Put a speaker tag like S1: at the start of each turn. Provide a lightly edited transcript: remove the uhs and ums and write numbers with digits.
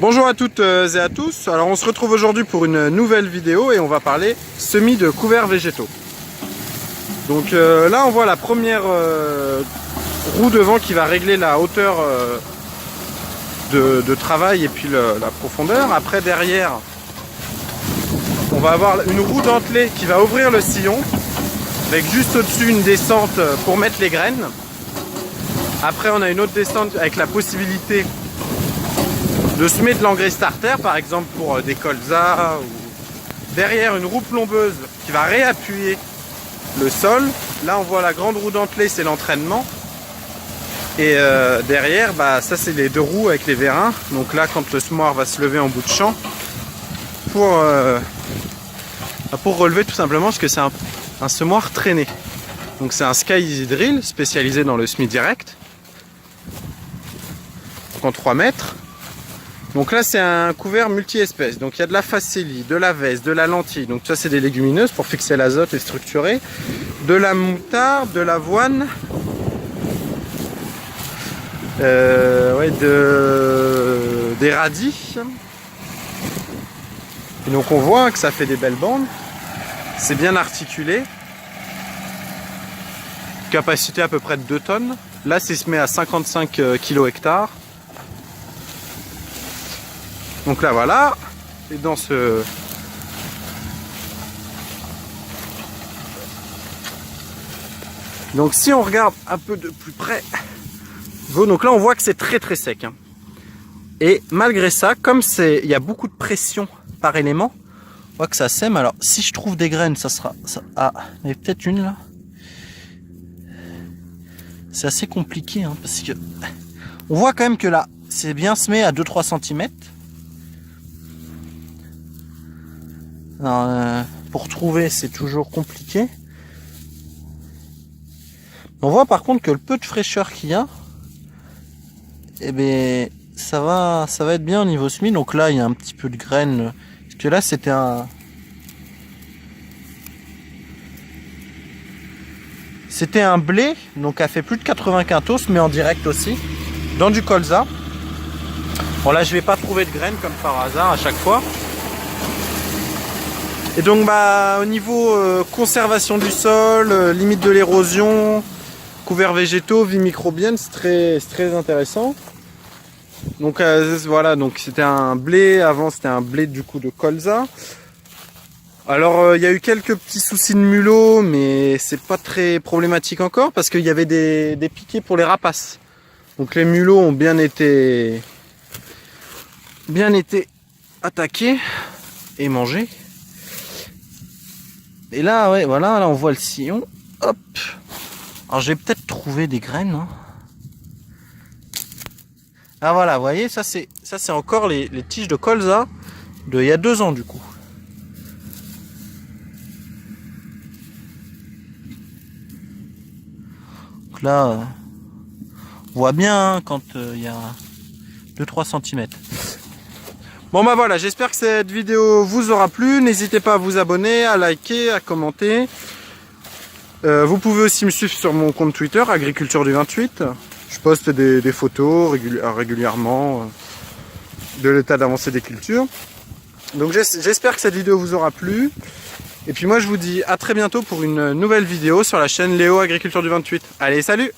S1: Bonjour à toutes et à tous. Alors on se retrouve aujourd'hui pour une nouvelle vidéo et on va parler semis de couverts végétaux. Donc là on voit la première roue devant qui va régler la hauteur de travail et puis la profondeur. Après derrière on va avoir une roue dentelée qui va ouvrir le sillon avec juste au-dessus une descente pour mettre les graines. Après on a une autre descente avec la possibilité de semer de l'engrais starter par exemple pour des colzas, ou derrière une roue plombeuse qui va réappuyer le sol. Là on voit la grande roue dentelée, c'est l'entraînement, et derrière ça c'est les deux roues avec les vérins. Donc là quand le semoir va se lever en bout de champ pour relever tout simplement, parce que c'est un semoir traîné. Donc c'est un Sky Easy Drill spécialisé dans le semis direct, donc en 3 mètres. Donc là c'est un couvert multi-espèces, donc il y a de la facélie, de la veste, de la lentille, donc ça c'est des légumineuses pour fixer l'azote et structurer, de la moutarde, de l'avoine, des radis. Et donc on voit que ça fait des belles bandes, c'est bien articulé, capacité à peu près de 2 tonnes, là c'est se met à 55 kg hectare. Donc là voilà, et dans ce donc si on regarde un peu de plus près, donc là on voit que c'est très sec, hein. Et malgré ça, comme il y a beaucoup de pression par élément, on voit que ça sème. Alors si je trouve des graines, ça sera ça. Ah, il y a peut-être une là. C'est assez compliqué, hein, parce que on voit quand même que là c'est bien semé à 2-3 cm. Alors, pour trouver c'est toujours compliqué. On voit par contre que le peu de fraîcheur qu'il y a, eh bien, ça va être bien au niveau semis. Donc là il y a un petit peu de graines, parce que là c'était un blé, donc a fait plus de 80 quintos, mais en direct aussi, dans du colza. Bon là je vais pas trouver de graines comme par hasard à chaque fois. Et donc au niveau conservation du sol, limite de l'érosion, couverts végétaux, vie microbienne, c'est très intéressant. Donc voilà, donc c'était un blé, avant c'était un blé du coup de colza. Alors il y a eu quelques petits soucis de mulot, mais c'est pas très problématique encore parce qu'il y avait des piquets pour les rapaces. Donc les mulots ont bien été attaqués et mangés. Et là, ouais, voilà, là on voit le sillon. Hop. Alors j'ai peut-être trouvé des graines, hein. Ah voilà, vous voyez, ça c'est encore les tiges de colza il y a 2 ans du coup. Donc là, on voit bien, hein, quand il y a 2-3 cm. Bon voilà, j'espère que cette vidéo vous aura plu. N'hésitez pas à vous abonner, à liker, à commenter. Vous pouvez aussi me suivre sur mon compte Twitter, Agriculture du 28. Je poste des photos régulièrement de l'état d'avancée des cultures. Donc j'espère que cette vidéo vous aura plu. Et puis moi je vous dis à très bientôt pour une nouvelle vidéo sur la chaîne Léo Agriculture du 28. Allez, salut!